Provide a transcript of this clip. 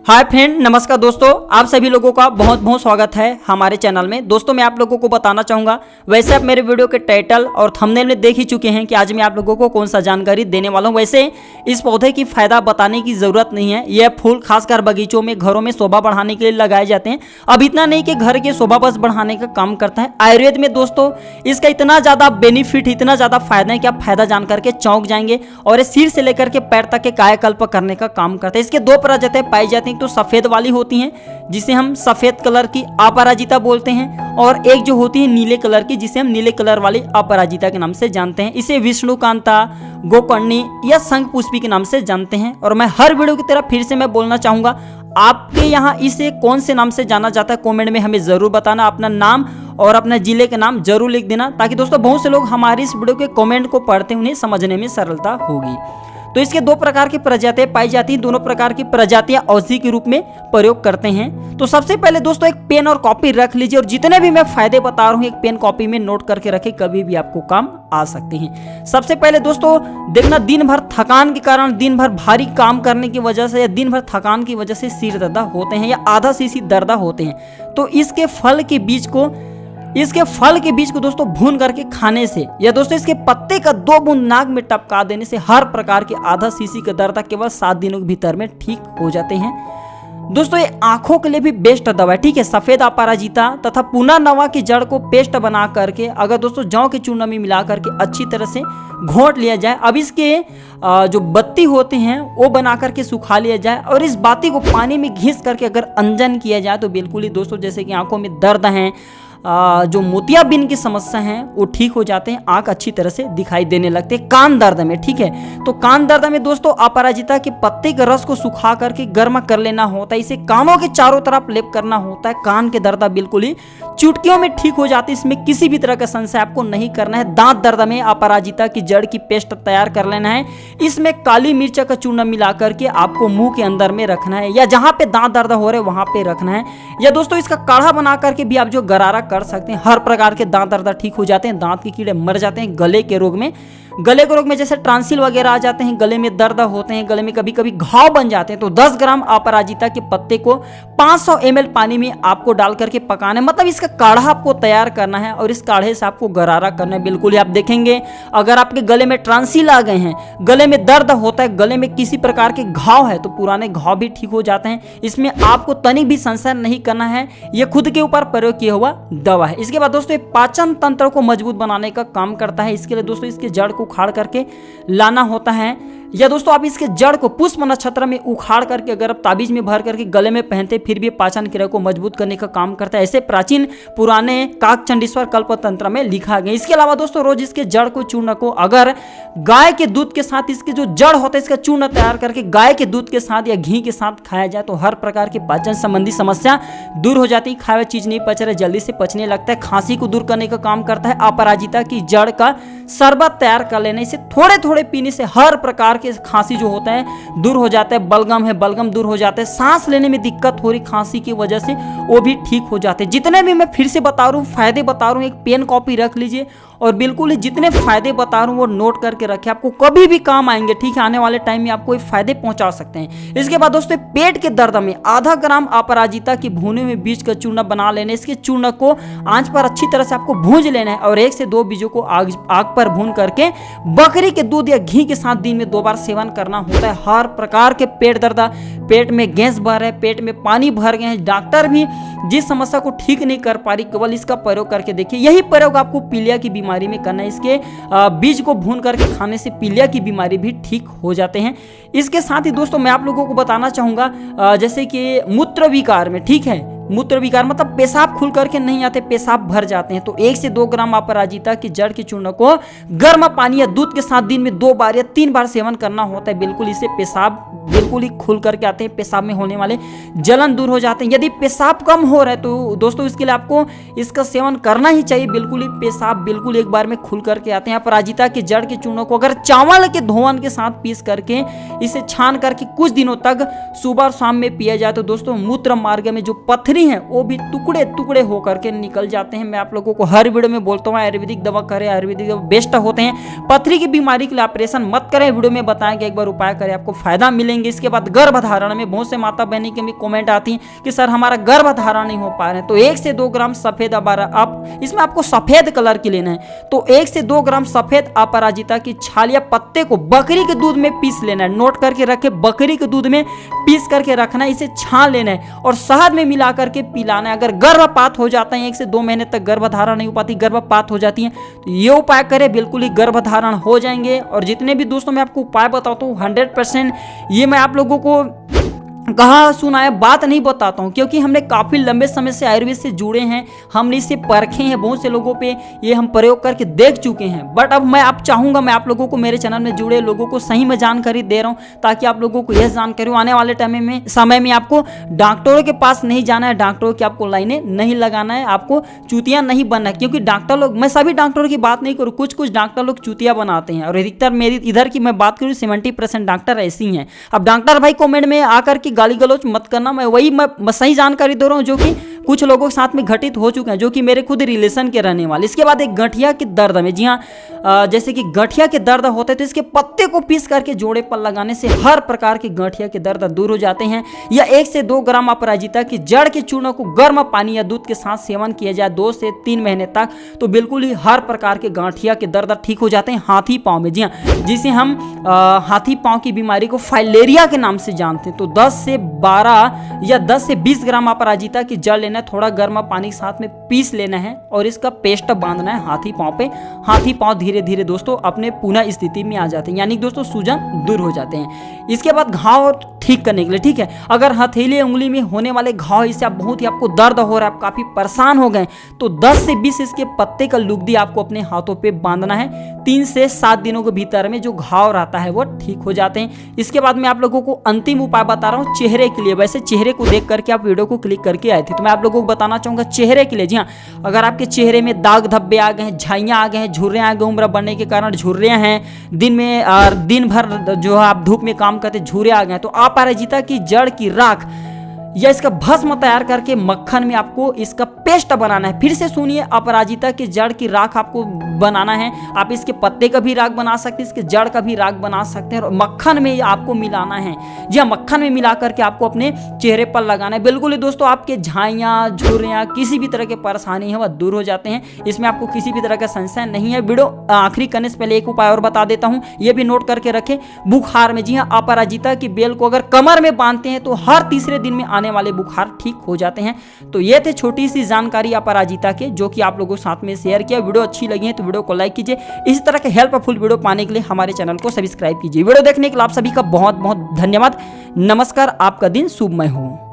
Hi friend, नमस्कार दोस्तों। आप सभी लोगों का बहुत बहुत स्वागत है हमारे चैनल में। दोस्तों मैं आप लोगों को बताना चाहूँगा, वैसे आप मेरे वीडियो के टाइटल और थंबनेल में देख ही चुके हैं कि आज मैं आप लोगों को कौन सा जानकारी देने वाला हूँ। वैसे इस पौधे की फ़ायदा बताने की ज़रूरत नहीं है। यह फूल खासकर बगीचों में, घरों में शोभा बढ़ाने के लिए लगाए जाते हैं। अब इतना नहीं कि घर के शोभा बस बढ़ाने का काम करता है। आयुर्वेद में दोस्तों इसका इतना ज़्यादा बेनिफिट, इतना ज़्यादा फायदा है कि आप फायदा जान करके चौंक जाएंगे। और ये सिर से लेकर के पैर तक के कायाकल्प करने का काम करता है। इसके दो प्रजातियां पाई जाती हैं, तो सफेद वाली होती हैं जिसे हम सफेद कलर की अपराजिता बोलते हैं, और एक जो होती है नीले कलर की जिसे हम नीले कलर वाली अपराजिता के नाम से जानते हैं। इसे विष्णुकांता, गोकर्णी या शंखपुष्पी के नाम से जानते हैं। और मैं हर वीडियो की तरह फिर से मैं बोलना चाहूंगा, आपके यहाँ इसे कौन से नाम से जाना जाता है कमेंट में हमें जरूर बताना। अपना नाम और अपने जिले के नाम जरूर लिख देना, ताकि दोस्तों बहुत से लोग हमारी इस वीडियो के कमेंट को पढ़ते उन्हें समझने में सरलता होगी। तो इसके दो प्रकार की प्रजातियां पाई जाती हैं। दोनों प्रकार की प्रजातियां औषधि के रूप में प्रयोग करते हैं। तो सबसे पहले दोस्तों एक पेन और कॉपी रख लीजिए, और जितने भी मैं फायदे बता रहा हूं एक पेन कॉपी में नोट करके रखें, कभी भी आपको काम आ सकते हैं। सबसे पहले दोस्तों देखना, दिन भर थकान के कारण, दिन भर भारी काम करने की वजह से या दिन भर थकान की वजह से सिर दर्द होते हैं या आधा सीसी दर्द होते हैं, तो इसके फल के बीज को दोस्तों भून करके खाने से, या दोस्तों इसके पत्ते का 2 बूंद नाक में टपका देने से हर प्रकार के आधा सीसी का दर्द केवल 7 दिनों के भीतर में ठीक हो जाते हैं। दोस्तों ये आंखों के लिए भी बेस्ट दवा है, ठीक है। सफेद अपराजिता तथा पूना नवा की जड़ को पेस्ट बना करके अगर दोस्तों जौ के चूर्ण में मिला करके अच्छी तरह से घोंट लिया जाए, अब इसके जो बत्ती होते हैं वो बना करके सुखा लिया जाए, और इस बाती को पानी में घिस करके अगर अंजन किया जाए तो बिल्कुल ही दोस्तों, जैसे कि आंखों में दर्द है, जो मोतियाबिंद की समस्या है वो ठीक हो जाते हैं। आंख अच्छी तरह से दिखाई देने लगते हैं। कान दर्द में, ठीक है, तो कान दर्द में दोस्तों अपराजिता के पत्ते के रस को सुखा करके गर्म कर लेना होता है। इसे कानों के चारों तरफ लेप करना होता है। कान के दर्द बिल्कुल ही चुटकियों में ठीक हो जाती है। इसमें किसी भी तरह का संशय आपको नहीं करना है। दांत दर्द में अपराजिता की जड़ की पेस्ट तैयार कर लेना है। इसमें काली मिर्च का चूर्ण मिला करके आपको मुंह के अंदर में रखना है, या जहां पे दांत दर्द हो रहे वहां पे रखना है। या दोस्तों इसका काढ़ा बना करके भी आप जो गरारा कर सकते हैं। हर प्रकार के दांत दर्द ठीक हो जाते हैं। दांत के कीड़े मर जाते हैं। गले के रोग में जैसे ट्रांसिल वगैरह आ जाते हैं, गले में दर्द होते हैं, गले में कभी कभी घाव बन जाते हैं, तो 10 ग्राम अपराजिता के पत्ते को 500 ml पानी में आपको डाल करके पकाना है। मतलब इसका काढ़ा आपको तैयार करना है, और इस काढ़े से आपको गरारा करना है। बिल्कुल ही आप देखेंगे, अगर आपके गले में ट्रांसिल आ गए हैं, गले में दर्द होता है, गले में किसी प्रकार के घाव है, तो पुराने घाव भी ठीक हो जाते हैं। इसमें आपको तनिक भी संशय नहीं करना है। यह खुद के ऊपर प्रयोग किया हुआ दवा है। इसके बाद दोस्तों पाचन तंत्र को मजबूत बनाने का काम करता है। इसके लिए दोस्तों इसके जड़ को उखाड़ करके लाना होता है, या दोस्तों आप इसके जड़ को पुष्प नक्षत्र में उखाड़ करके अगर आप ताबीज में भर करके गले में पहनते, फिर भी पाचन क्रिया को मजबूत करने का काम करता है। ऐसे प्राचीन पुराने काकचंडीश्वर कल्पतंत्र में लिखा गया। इसके अलावा दोस्तों रोज इसके जड़ को चूर्ण को अगर गाय के दूध के साथ, इसके जो जड़ होता है इसका चूर्ण तैयार करके गाय के दूध के साथ या घी के साथ खाया जाए, तो हर प्रकार की पाचन संबंधी समस्या दूर हो जाती है। खाया हुआ चीज नहीं पच रहा, जल्दी से पचने लगता है। खांसी को दूर करने का काम करता है। अपराजिता की जड़ का शरबत तैयार कर लेने से, थोड़े थोड़े पीने से हर प्रकार के खांसी जो होता है दूर हो जाता है। बलगम है, बलगम दूर हो जाता है। सांस लेने में दिक्कत हो रही खांसी की वजह से, वो भी ठीक हो जाते हैं। जितने भी मैं फिर से बता रहा हूँ फायदे बता रहा हूँ, एक पेन कॉपी रख लीजिए, और बिल्कुल ही जितने फायदे बता रहा हूँ वो नोट करके रखें, आपको कभी भी काम आएंगे, ठीक है। आने वाले टाइम में आपको फायदे पहुंचा सकते हैं। इसके बाद दोस्तों पेट के दर्द में आधा ग्राम अपराजिता की भुने हुए बीज का चूर्ण बना लेना। इसके चूर्ण को आंच पर अच्छी तरह से आपको भूंज लेना है, और 1 से 2 बीजों को आग पर भून करके बकरी के दूध या घी के साथ दिन में 2 बार सेवन करना होता है। हर प्रकार के पेट दर्द, पेट में गैस भर है, पेट में पानी भर गए हैं, डॉक्टर भी जिस समस्या को ठीक नहीं कर पा रही, केवल इसका प्रयोग करके देखिए। यही प्रयोग आपको पीलिया की बीमारी में करना है। इसके बीज को भून करके खाने से पीलिया की बीमारी भी ठीक हो जाते हैं। इसके साथ ही दोस्तों मैं आप लोगों को बताना चाहूंगा, जैसे कि मूत्र विकार में, ठीक है, मूत्र विकार मतलब पेशाब खुल करके नहीं आते, पेशाब भर जाते हैं, तो 1 से 2 ग्राम अपराजिता की जड़ के चूर्ण को गर्म पानी या दूध के साथ दिन में 2 बार या 3 बार सेवन करना होता है। बिल्कुल इससे पेशाब बिल्कुल ही खुल करके आते हैं। पेशाब में होने वाले जलन दूर हो जाते हैं। यदि पेशाब कम हो रहा है तो दोस्तों इसके लिए आपको इसका सेवन करना ही चाहिए। बिल्कुल ही पेशाब बिल्कुल एक बार में खुल करके आते हैं। अपराजिता की जड़ के चूर्ण को अगर चावल के धोवन के साथ पीस करके इसे छान करके कुछ दिनों तक सुबह और शाम में पिया जाए, तो दोस्तों मूत्र मार्ग में जो पत्थरी पथरी है वो भी टुकड़े टुकड़े होकर के निकल जाते हैं। मैं आप लोगों को हर वीडियो में बोलता हूँ आयुर्वेदिक दवा करें, आयुर्वेदिक दवा बेस्ट होते हैं। पथरी की बीमारी के लिए ऑपरेशन मत करें, वीडियो में बताएंगे, एक बार उपाय करें आपको फायदा मिलेंगे। इसके बाद गर्भधारण में बहुत से माता बहनी के भी कमेंट आती है कि सर हमारा गर्भधारण नहीं हो पा रहे हैं, तो 1 से 2 ग्राम सफेद आप इसमें आपको सफेद कलर की लेना है। तो 1 से 2 ग्राम सफेद अपराजिता की छाल या पत्ते को बकरी के दूध में पीस लेना है, नोट करके रखे, बकरी के दूध में पीस करके रखना है, इसे छान लेना है और शहद में मिला करके पिलाना है। अगर गर्भपात हो जाता है 1 से 2 महीने तक गर्भधारण नहीं हो पाती, गर्भपात हो जाती है, तो ये उपाय करें, बिल्कुल ही गर्भधारण हो जाएंगे। और जितने भी दोस्तों मैं आपको उपाय बताता हूँ 100% ये मैं आप लोगों को कहा सुना है, बात नहीं बताता हूँ, क्योंकि हमने काफ़ी लंबे समय से आयुर्वेद से जुड़े हैं, हमने इसे परखे हैं, बहुत से लोगों पे ये हम प्रयोग करके देख चुके हैं। बट अब मैं आप चाहूँगा मैं आप लोगों को, मेरे चैनल में जुड़े लोगों को सही में जानकारी दे रहा हूँ, ताकि आप लोगों को यह जानकारी हो आने वाले समय में आपको डॉक्टरों के पास नहीं जाना है, डॉक्टरों की आपको लाइनें नहीं लगाना है, आपको चूतिया नहीं बनना है। क्योंकि डॉक्टर लोग, मैं सभी डॉक्टरों की बात नहीं करूँ, कुछ डॉक्टर लोग चूतिया बनाते हैं, और अधिकतर मेरी इधर की मैं बात करूँ 70% डॉक्टर ऐसी हैं। अब डॉक्टर भाई कमेंट में आकर के गाली गलौज मत करना, मैं सही जानकारी दे रहा हूं जो कि कुछ लोगों के साथ में घटित हो चुके हैं, जो कि मेरे खुद रिलेशन के रहने वाले। इसके बाद एक गठिया के दर्द में, जी हाँ, जैसे कि गठिया के दर्द होते हैं तो इसके पत्ते को पीस करके जोड़े पर लगाने से हर प्रकार के गठिया के दर्द दूर हो जाते हैं। या 1 से 2 ग्राम अपराजिता की जड़ के चूर्ण को गर्म पानी या दूध के साथ सेवन किया जाए 2 से 3 महीने तक, तो बिल्कुल ही हर प्रकार के गठिया के दर्द ठीक हो जाते हैं। हाथी पाँव में, जी हाँ, जिसे हम हाथी पाँव की बीमारी को फाइलेरिया के नाम से जानते हैं, तो 10 से 12 या 10 से 20 ग्राम अपराजिता की जड़ लेना है, थोड़ा गर्म पानी के साथ में पीस लेना है और इसका पेस्ट बांधना है हाथी पाँव पे। हाथी पाँव धीरे धीरे दोस्तों अपने पुनः स्थिति में आ जाते हैं, यानी दोस्तों सूजन दूर हो जाते हैं। इसके बाद घाव ठीक करने के लिए, ठीक है, अगर हथेली उंगली में होने वाले घाव, इससे आप बहुत ही आपको दर्द हो रहा है, आप काफी परेशान हो गए, तो 10 से 20 इसके पत्ते का लुगदी आपको अपने हाथों पे बांधना है। 3 से 7 दिनों के भीतर में जो घाव रहता है वो ठीक हो जाते हैं। इसके बाद मैं आप लोगों को अंतिम उपाय बता रहा हूँ चेहरे के लिए। वैसे चेहरे को देख करके आप वीडियो को क्लिक करके आए थे, तो मैं आप लोगों को बताना चाहूंगा चेहरे के लिए। जी हाँ, अगर आपके चेहरे में दाग धब्बे आ गए हैं, झाइयाँ आ गए हैं, झुर्रियाँ आ गए, उम्र बढ़ने के कारण झुर्रियाँ हैं, दिन भर जो आप धूप में काम करते झुर्रियाँ आ गए, तो अपराजिता की जड़ की राख या इसका भस्म तैयार करके मक्खन में आपको इसका पेस्ट बनाना है। फिर से सुनिए, अपराजिता की जड़ की राख आपको बनाना है। आप इसके पत्ते का भी राख बना सकते हैं, इसके जड़ का भी राख बना सकते हैं, और मक्खन में आपको मिलाना है। जी हाँ, मक्खन में मिला करके आपको अपने चेहरे पर लगाना है। बिल्कुल ही दोस्तों आपके झाइयाँ, झुर्रियाँ, किसी भी तरह की परेशानी है वह दूर हो जाते हैं, इसमें आपको किसी भी तरह का संशय नहीं है। वीडियो आखिरी करने से पहले एक उपाय और बता देता हूँ, ये भी नोट करके रखें। बुखार में, जी हाँ, अपराजिता की बेल को अगर कमर में बांधते हैं तो हर तीसरे दिन में वाले बुखार ठीक हो जाते हैं। तो ये थे छोटी सी जानकारी अपराजिता के, जो कि आप लोगों के साथ में शेयर किया। वीडियो अच्छी लगी है तो वीडियो को लाइक कीजिए। इसी तरह के हेल्पफुल वीडियो पाने के लिए हमारे चैनल को सब्सक्राइब कीजिए। वीडियो देखने के लिए आप सभी का बहुत बहुत धन्यवाद। नमस्कार, आपका दिन शुभमय हो।